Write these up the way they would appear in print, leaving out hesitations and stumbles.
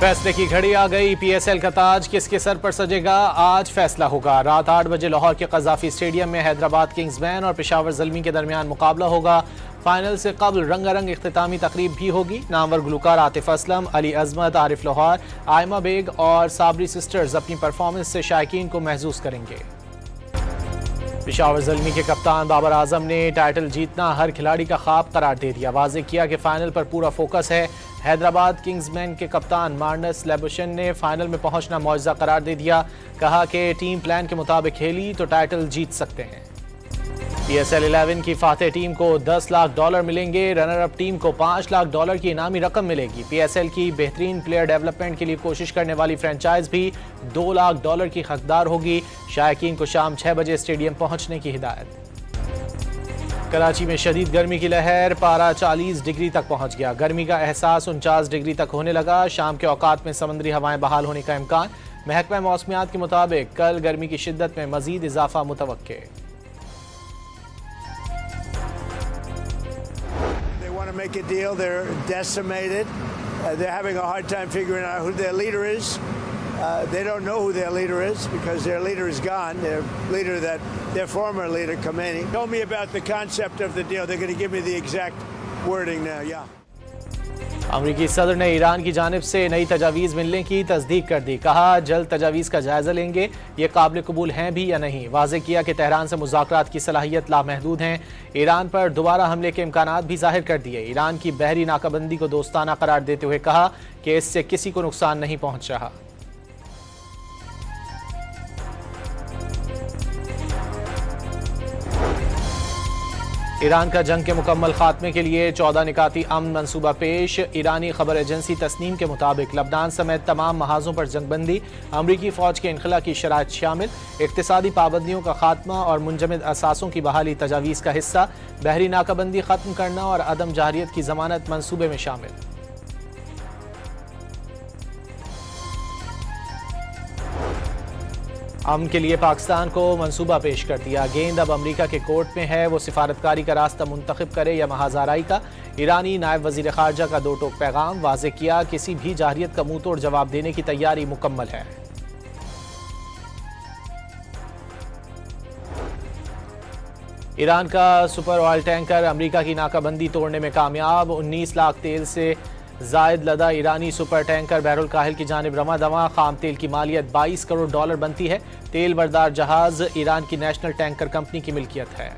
फैसले की घड़ी आ गई। पीएसएल का ताज किसके सर पर सजेगा, आज फैसला होगा। रात 8 बजे लाहौर के कज़ाफी स्टेडियम में हैदराबाद किंग्समैन और पेशावर ज़ल्मी के दरमियान मुकाबला होगा। फाइनल से कबल रंगारंग इख्तितामी तकरीब भी होगी। नामवर गुलकार आतिफ असलम, अली अजमत, आरिफ लाहौर, आयमा बेग और साबरी सिस्टर्स अपनी परफॉर्मेंस से शायकीन को महजूज करेंगे। पेशावर ज़ल्मी के कप्तान बाबर आजम ने टाइटल जीतना हर खिलाड़ी का ख्वाब करार दे दिया। वाज़ेह किया कि फाइनल पर पूरा फोकस है। हैदराबाद किंग्समैन के कप्तान मार्नस लेबुशन ने फाइनल में पहुंचना मौजज़ा करार दे दिया। कहा कि टीम प्लान के मुताबिक खेली तो टाइटल जीत सकते हैं। पीएसएल 11 की फातेह टीम को $10 लाख मिलेंगे। रनर अप टीम को $5 लाख की इनामी रकम मिलेगी। पीएसएल की बेहतरीन प्लेयर डेवलपमेंट के लिए कोशिश करने वाली फ्रेंचाइज भी $2 लाख की हकदार होगी। शायकीन को शाम 6 बजे स्टेडियम पहुंचने की हिदायत। कराची में शदीद गर्मी की लहर, पारा 40 डिग्री तक पहुंच गया। गर्मी का एहसास 49 डिग्री तक होने लगा। शाम के औकात में समुद्री हवाएं बहाल होने का इम्कान। महकमा मौसमियात के मुताबिक कल गर्मी की शिद्दत में मजीद इजाफा मुतवक्के। Make a deal. They're decimated. They're having a hard time figuring out who their leader is. They don't know who their leader is because their leader is gone. Their former leader, Khomeini, told me about the concept of the deal. They're going to give me the exact wording now. Yeah. अमरीकी सदर ने Iran की जानिब से नई तजावीज़ मिलने की तस्दीक कर दी। कहा जल्द तजावीज़ का जायज़ा लेंगे, ये काबिल कबूल हैं भी या नहीं। वाज़ेह किया कि तेहरान से मुज़ाकरात की सलाहियत लामहदूद हैं। ईरान पर दोबारा हमले के इम्कानात भी जाहिर कर दिए। ईरान की बहरी नाकाबंदी को दोस्ताना करार देते हुए कहा कि इससे किसी को नुकसान नहीं पहुँच रहा। ईरान का जंग के मुकम्मल खात्मे के लिए 14 निकाती अमन मनसूबा पेश। ईरानी खबर एजेंसी तस्नीम के मुताबिक लबनान समेत तमाम महाजों पर जंगबंदी, अमरीकी फौज के इनखला की शराइत शामिल, इक्तिसादी पाबंदियों का खात्मा और मुंजमद असासों की बहाली तजावीज़ का हिस्सा, बहरी नाकाबंदी खत्म करना और अदम जारियत की जमानत मनसूबे में शामिल। अमन के लिए पाकिस्तान को मंसूबा पेश कर दिया। गेंद अब अमरीका के कोर्ट में है, वो सिफारतकारी का रास्ता मुंतखब करे या महाजाराई का। ईरानी नायब वजीर खारजा का 2 टोक पैगाम। वाज़ेह किया किसी भी जाहिरियत का मुंह तोड़ जवाब देने की तैयारी मुकम्मल है। ईरान का सुपर ऑयल टैंकर अमरीका की नाकाबंदी तोड़ने में कामयाब। 19 लाख तेल से जायद लदा ईरानी सुपर टैंकर बहरुल काहिल की जानिब रवा दवा। खाम तेल की मालियत $22 करोड़ बनती है। तेल बरदार जहाज ईरान की नेशनल टैंकर कंपनी की मिल्कियत है।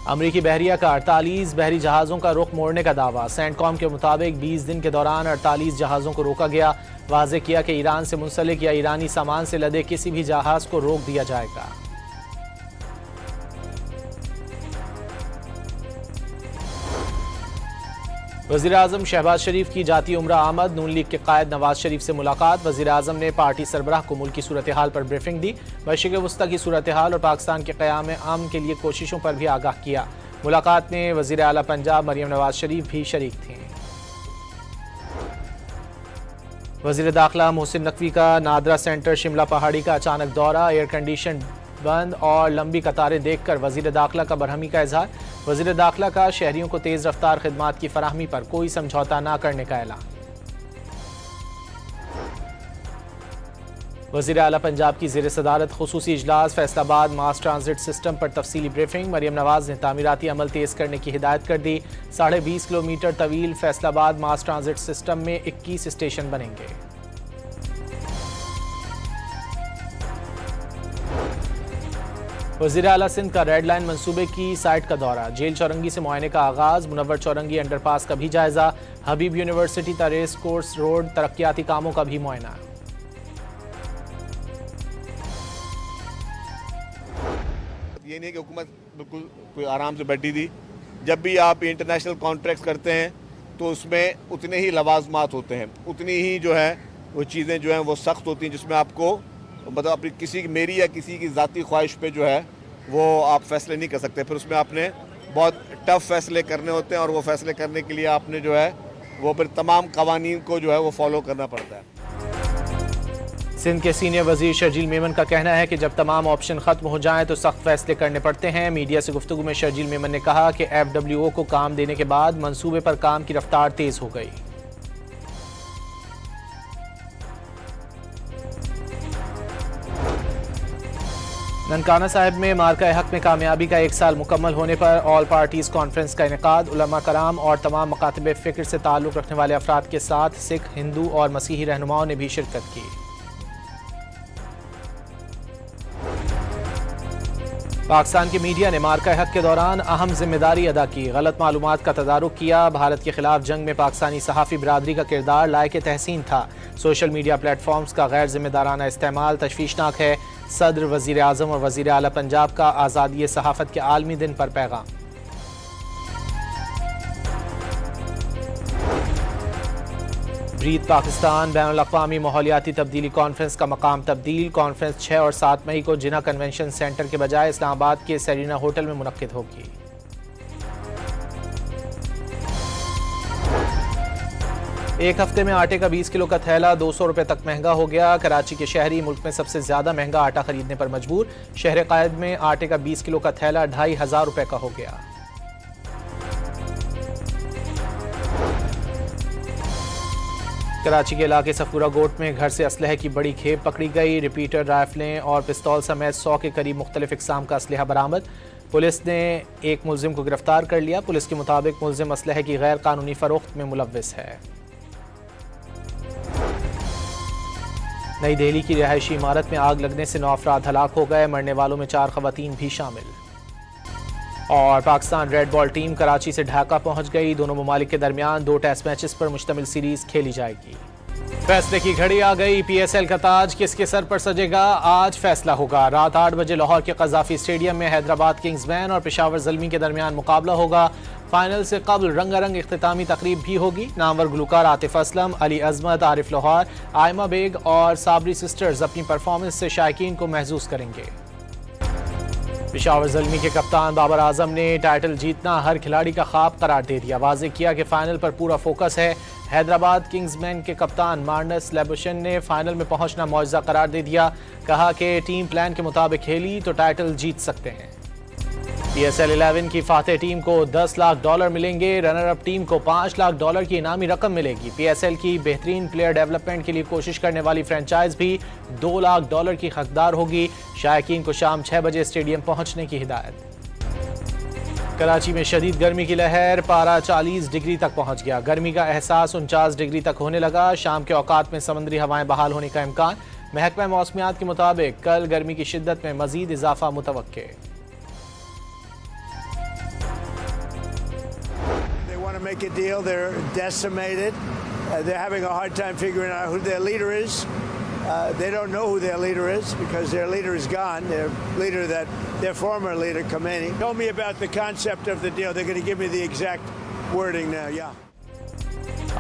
अमरीकी बहरिया का 48 बहरी जहाज़ों का रुख मोड़ने का दावा। सेंटकॉम के मुताबिक 20 दिन के दौरान 48 जहाज़ों को रोका गया। वाज़ेह किया कि ईरान से मुंसलिक या ईरानी सामान से लदे किसी भी जहाज़ को रोक दिया जाएगा। वज़ीर आज़म शहबाज शरीफ की जाती उम्रा आमद। नून लीग के कायद नवाज शरीफ से मुलाकात। वज़ीर आज़म ने पार्टी सरबराह को मुल्क की सूरत हाल पर ब्रीफिंग दी। मशरिक़ वस्ता की सूरत हाल और पाकिस्तान के क़याम अमन के लिए कोशिशों पर भी आगाह किया। मुलाकात में वज़ीर आला पंजाब मरियम नवाज शरीफ भी शरीक थीं। वज़ीर दाखिला मोहसिन नकवी का नादरा सेंटर शिमला पहाड़ी का अचानक दौरा। एयर कंडीशन बंद और लंबी कतारें देखकर वज़ीर दाखिला का बरहमी का इजहार। वज़ीर दाखिला का शहरियों को तेज़ रफ्तार खिदमात की फराहमी पर कोई समझौता न करने का ऐलान। वज़ीर आला पंजाब की ज़ेर सदारत खुसूसी इजलास। फैसलाबाद मास ट्रांजिट सिस्टम पर तफसीली ब्रीफिंग। मरियम नवाज ने तामीराती अमल तेज़ करने की हिदायत कर दी। 20.5 किलोमीटर तवील फैसलाबाद मास ट्रांजिट सिस्टम में 21 स्टेशन बनेंगे। वज़ीर आला सिंध का रेड लाइन मंसूबे की साइट का दौरा। जेल चौरंगी से मुआयने का आगाज। मुनव्वर चौरंगी अंडरपास का भी जायजा। हबीब यूनिवर्सिटी का रेस कोर्स रोड तरक्याती कामों का भी मुआयना। ये नहीं कि हुकूमत बिल्कुल कोई आराम से बैठी थी। जब भी आप इंटरनेशनल कॉन्ट्रैक्ट्स करते हैं तो उसमें उतने ही लवाजमात होते हैं, उतनी ही जो है वो चीज़ें जो हैं वो सख्त होती हैं, जिसमें आपको मतलब अपनी किसी मेरी या किसी की ज़ाती ख्वाहिश पे जो है वो आप फैसले नहीं कर सकते। फिर उसमें आपने बहुत टफ फैसले करने होते हैं और वो फैसले करने के लिए आपने जो है वो फिर तमाम कवानीन को जो है वो फॉलो करना पड़ता है। सिंध के सीनियर वजीर शर्जील मेमन का कहना है कि जब तमाम ऑप्शन खत्म हो जाएं तो सख्त फैसले करने पड़ते हैं। मीडिया से गुफ्तगू में शर्जील मेमन ने कहा कि FWO को काम देने के बाद मंसूबे पर काम की रफ्तार तेज हो गई। ननकाना साहिब में मार्का हक में कामयाबी का 1 साल मुकम्मल होने पर ऑल पार्टीज कॉन्फ्रेंस का इनेकाद। उलमा कराम और तमाम मकातब फ़िक्र से ताल्लुक़ रखने वाले अफराद के साथ सिख, हिंदू और मसीही रहनुमाओं ने भी शिरकत की। पाकिस्तान की मीडिया ने मार्का हक के दौरान अहम जिम्मेदारी अदा की। गलत मालूमात का तदारुक किया। भारत के खिलाफ जंग में पाकिस्तानी सहाफ़ी बिरादरी का किरदार लायक तहसीन था। सोशल मीडिया प्लेटफॉर्म्स का गैर जिम्मेदाराना इस्तेमाल तशवीशनाक है। सदर, वज़ीर आज़म और वज़ीर आला पंजाब का आज़ादी सहाफ़त के आलमी दिन पर पैगाम। ब्रीथ पाकिस्तान बैनुल-अक़वामी माहौलियाती तब्दीली कॉन्फ्रेंस का मकाम तब्दील। कॉन्फ्रेंस 6 और 7 मई को जिना कन्वेंशन सेंटर के बजाय इस्लामाबाद के सेरीना होटल में मुनक्किद होगी। एक हफ्ते में आटे का 20 किलो का थैला 200 रुपए तक महंगा हो गया। कराची के शहरी मुल्क में सबसे ज्यादा महंगा आटा खरीदने पर मजबूर। शहर कायद में आटे का 20 किलो का थैला 2500 रुपए का हो गया। कराची के इलाके सफूरा गोट में घर से असलहे की बड़ी खेप पकड़ी गई। रिपीटर, राइफलें और पिस्तौल समेत 100 के करीब मुख्तलिफ इकसाम का असलहा बरामद। पुलिस ने एक मुलजिम को गिरफ्तार कर लिया। पुलिस के मुताबिक मुलजिम असलहे की गैर कानूनी फरोख्त में मुलव्विस है। नई दिल्ली की रिहायशी इमारत में आग लगने से 9 अफराद हलाक हो गए। मरने वालों में 4 खवातीन भी शामिल। और Pakistan red ball team Karachi से ढाका पहुंच गई। दोनों ममालिक के दरमियान 2 टेस्ट मैचेस पर मुश्तमिल सीरीज खेली जाएगी। फैसले की घड़ी आ गई। PSL का ताज किसके सर पर सजेगा, आज फैसला होगा। रात 8 बजे लाहौर के कज़ाफ़ी स्टेडियम में हैदराबाद किंग्समैन और पेशावर ज़ल्मी के दरमियान मुकाबला होगा। फाइनल से कबल रंगारंग इख्तितामी तकरीब भी होगी। नामवर गुलकार आतिफ असलम, अली अजमत, आरिफ लोहार, आयमा बेग और साबरी सिस्टर्स अपनी परफॉर्मेंस से शायकीन को महसूस करेंगे। पेशावर ज़ल्मी के कप्तान बाबर आजम ने टाइटल जीतना हर खिलाड़ी का ख्वाब करार दे दिया। वाज़े किया कि फाइनल पर पूरा फोकस है। हैदराबाद किंग्समैन के कप्तान मार्नस लेबुशन ने फाइनल में पहुंचना मौजज़ा करार दे दिया। कहा कि टीम प्लान के मुताबिक खेली तो टाइटल जीत सकते हैं। PSL 11 की फातेह टीम को $10 लाख मिलेंगे। रनर अप टीम को $5 लाख की इनामी रकम मिलेगी। PSL की बेहतरीन प्लेयर डेवलपमेंट के लिए कोशिश करने वाली फ्रेंचाइज भी $2 लाख की हकदार होगी। शायकीन को शाम 6 बजे स्टेडियम पहुंचने की हिदायत। कराची में शदीद गर्मी की लहर, पारा 40 डिग्री तक पहुंच गया। गर्मी का एहसास 49 डिग्री तक होने लगा। शाम के औकात में समुद्री हवाएं बहाल होने का इम्कान। महकमा मौसमियात के मुताबिक कल गर्मी की शिद्दत में मजीद इजाफा मुतवक्के। Make a deal. They're decimated. They're having a hard time figuring out who their leader is. They don't know who their leader is because their leader is gone. Their former leader, Khomeini, told me about the concept of the deal. They're going to give me the exact wording now. Yeah.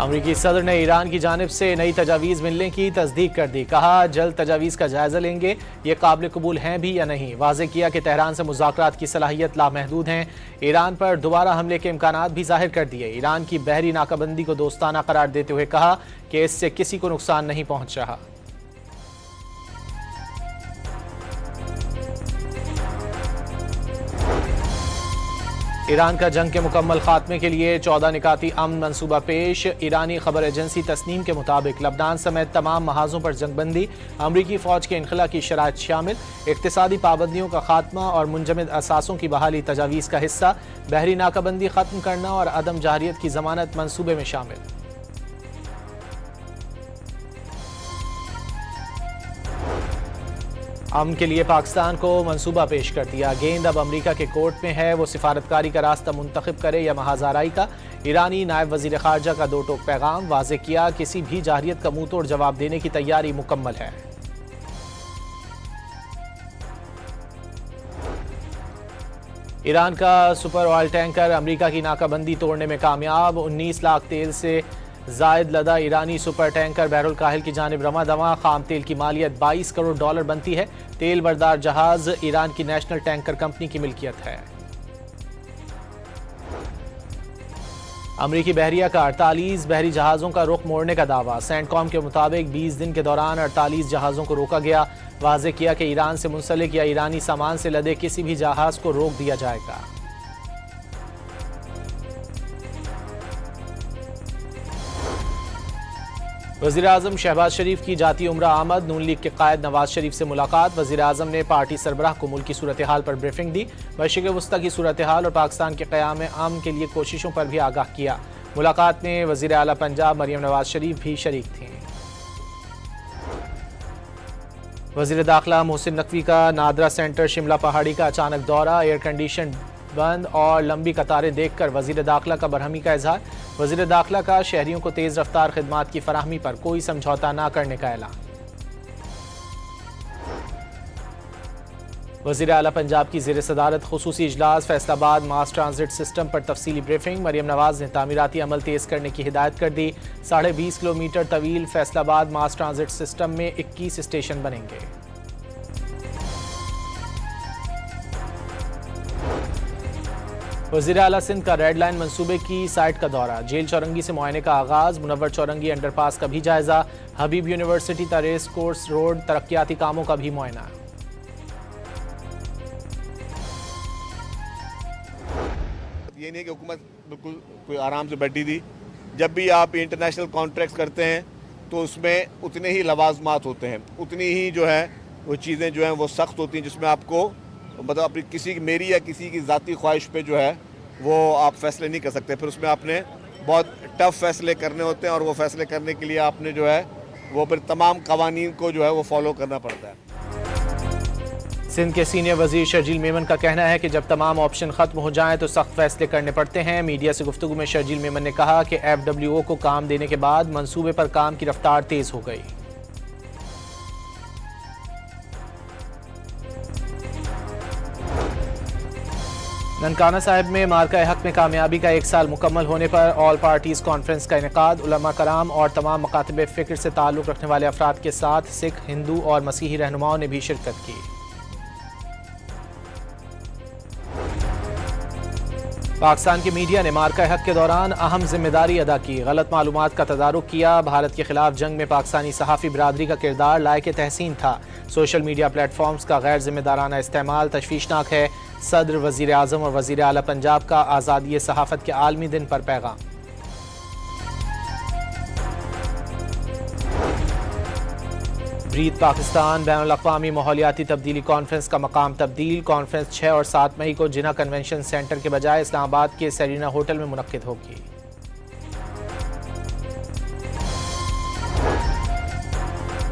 अमरीकी सदर ने Iran की जानिब से नई तजावीज़ मिलने की तस्दीक कर दी। कहा जल्द तजावीज़ का जायज़ा लेंगे, ये काबिल कबूल हैं भी या नहीं। वाज़े किया कि तेहरान से मुज़ाकरात की सलाहियत लामहदूद हैं। ईरान पर दोबारा हमले के इम्कानात भी जाहिर कर दिए। ईरान की बहरी नाकाबंदी को दोस्ताना करार देते हुए कहा कि इससे किसी को नुकसान नहीं पहुँच रहा। ईरान का जंग के मुकम्मल खात्मे के लिए 14 निकाती अमन मंसूबा पेश। ईरानी खबर एजेंसी तस्नीम के मुताबिक लबनान समेत तमाम महाजों पर जंगबंदी, अमरीकी फौज के इनखला की शराइत शामिल, इक्तिसादी पाबंदियों का खात्मा और मुंजमद असासों की बहाली तजावीज़ का हिस्सा, बहरी नाकाबंदी ख़त्म करना और अदम जाहिरियत की जमानत मंसूबे में शामिल। अमन के लिए पाकिस्तान को मंसूबा पेश कर दिया। गेंद अब अमरीका के कोर्ट में है, वो सिफारतकारी का रास्ता मुंतखब करे या महाजाराई का। ईरानी नायब वजीर खारजा का 2 टोक पैगाम। वाज़े किया किसी भी जाहिरियत का मुंह तोड़ जवाब देने की तैयारी मुकम्मल है। ईरान का सुपर ऑयल टैंकर अमरीका की नाकाबंदी तोड़ने में कामयाब। 19 लाख तेल से जायद लदा ईरानी सुपर टैंकर बहरुल काहिल की जानिब रवा दवा। खाम तेल की मालियत $22 करोड़ बनती है। तेल बरदार जहाज ईरान की नेशनल टैंकर कंपनी की मिल्कियत है। अमरीकी बहरिया का 48 बहरी जहाज़ों का रुख मोड़ने का दावा। सेंटकॉम के मुताबिक 20 दिन के दौरान 48 जहाज़ों को रोका गया। वाज़ेह किया कि ईरान से मुंसलिक या ईरानी सामान से लदे किसी भी जहाज़ को रोक दिया जाएगा। वज़ीर-ए-आज़म शहबाज शरीफ की जाती उम्रा आमद। नून लीग के कायद नवाज शरीफ से मुलाकात। वज़ीर-ए-आज़म ने पार्टी सरबराह को मुल्क की सूरत हाल पर ब्रीफिंग दी। मशरिक़ वस्ता की सूरत हाल और पाकिस्तान के क़याम अमन के लिए कोशिशों पर भी आगाह किया। मुलाकात में वज़ीर आला पंजाब मरियम नवाज शरीफ भी शरीक थीं। वज़ीर दाखिला मोहसिन नकवी का नादरा सेंटर शिमला पहाड़ी का अचानक दौरा। एयर कंडीशन बंद और लंबी कतारें देखकर वज़ीर दाखिला का बरहमी का इजहार। वज़ीर दाखिला का शहरियों को तेज़ रफ्तार खिदमात की फराहमी पर कोई समझौता न करने का ऐलान। वज़ीर आला पंजाब की ज़ेर सदारत खुसूसी इजलास। फैसलाबाद मास ट्रांजिट सिस्टम पर तफसीली ब्रीफिंग। मरियम नवाज ने तामीराती अमल तेज़ करने की हिदायत कर दी। 20.5 किलोमीटर तवील फैसलाबाद मास ट्रांजिट सिस्टम में 21 स्टेशन बनेंगे। वज़ीर आला सिंध का रेड लाइन मंसूबे की साइट का दौरा। जेल चौरंगी से मुआयने का आगाज़। मुनव्वर चौरंगी अंडरपास का भी जायजा। हबीब यूनिवर्सिटी ता रेस कोर्स रोड तरक्याती कामों का भी मुआयना। ये नहीं कि हुकूमत बिल्कुल कोई आराम से बैठी थी। जब भी आप इंटरनेशनल कॉन्ट्रैक्ट्स करते हैं तो उसमें उतने ही लवाजमात होते हैं, उतनी ही जो है वो चीज़ें जो हैं वो सख्त होती हैं, जिसमें आपको मतलब अपनी किसी की मेरी या किसी की ज़ाती ख्वाहिश पे जो है वो आप फैसले नहीं कर सकते। फिर उसमें आपने बहुत टफ फैसले करने होते हैं और वो फैसले करने के लिए आपने जो है वो फिर तमाम कवानीन को जो है वो फॉलो करना पड़ता है। सिंध के सीनियर वजीर शर्जील मेमन का कहना है कि जब तमाम ऑप्शन खत्म हो जाएं तो सख्त फैसले करने पड़ते हैं। मीडिया से गुफ्तगू में शर्जील मेमन ने कहा कि FWO को काम देने के बाद मंसूबे पर काम की रफ्तार तेज हो गई। ननकाना साहिब में मार्का हक में कामयाबी का 1 साल मुकम्मल होने पर ऑल पार्टीज कॉन्फ्रेंस का इनेकाद। उलमा कराम और तमाम मकातब फ़िक्र से ताल्लुक़ रखने वाले अफराद के साथ सिख, हिंदू और मसीही रहनुमाओं ने भी शिरकत की। पाकिस्तान की मीडिया ने मार्का हक के दौरान अहम जिम्मेदारी अदा की। गलत मालूमात का तदारुक किया। भारत के खिलाफ जंग में पाकिस्तानी सहाफ़ी बिरादरी का किरदार लायक तहसीन था। सोशल मीडिया प्लेटफॉर्म्स का गैर जिम्मेदाराना इस्तेमाल तशवीशनाक है। सदर, वज़ीर आज़म और वज़ीर आला पंजाब का आज़ादी सहाफ़त के आलमी दिन पर पैगाम। ब्रीथ पाकिस्तान बैनुल-अक़वामी माहौलियाती तब्दीली कॉन्फ्रेंस का मकाम तब्दील। कॉन्फ्रेंस 6 और 7 मई को जिना कन्वेंशन सेंटर के बजाय इस्लामाबाद के सेरीना होटल में मुनक्किद होगी।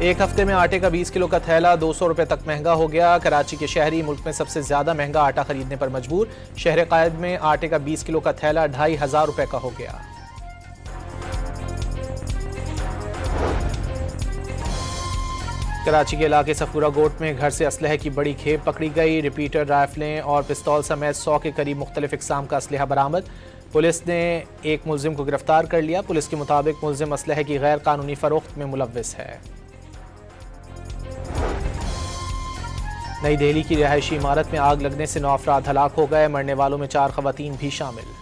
एक हफ्ते में आटे का 20 किलो का थैला 200 रुपये तक महंगा हो गया। कराची के शहरी मुल्क में सबसे ज्यादा महंगा आटा खरीदने पर मजबूर। शहर कायद में आटे का 20 किलो का थैला 2500 रुपये का हो गया। कराची के इलाके सफूरा गोट में घर से असलहे की बड़ी खेप पकड़ी गई। रिपीटर, राइफलें और पिस्तौल समेत 100 के करीब मुख्तलिफ इकसाम का असलहा बरामद। पुलिस ने एक मुलजिम को गिरफ्तार कर लिया। पुलिस के मुताबिक मुलजिम असलहे की गैर कानूनी फरोख्त में मुलव्विस है। नई दिल्ली की रिहायशी इमारत में आग लगने से 9 अफराद हलाक हो गए। मरने वालों में 4 खवातीन भी शामिल।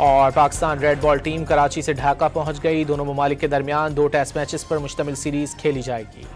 और Pakistan red ball team Karachi से ढाका पहुंच गई। दोनों ममालिक के दरमियान 2 टेस्ट मैचेस पर मुश्तमिल सीरीज खेली जाएगी।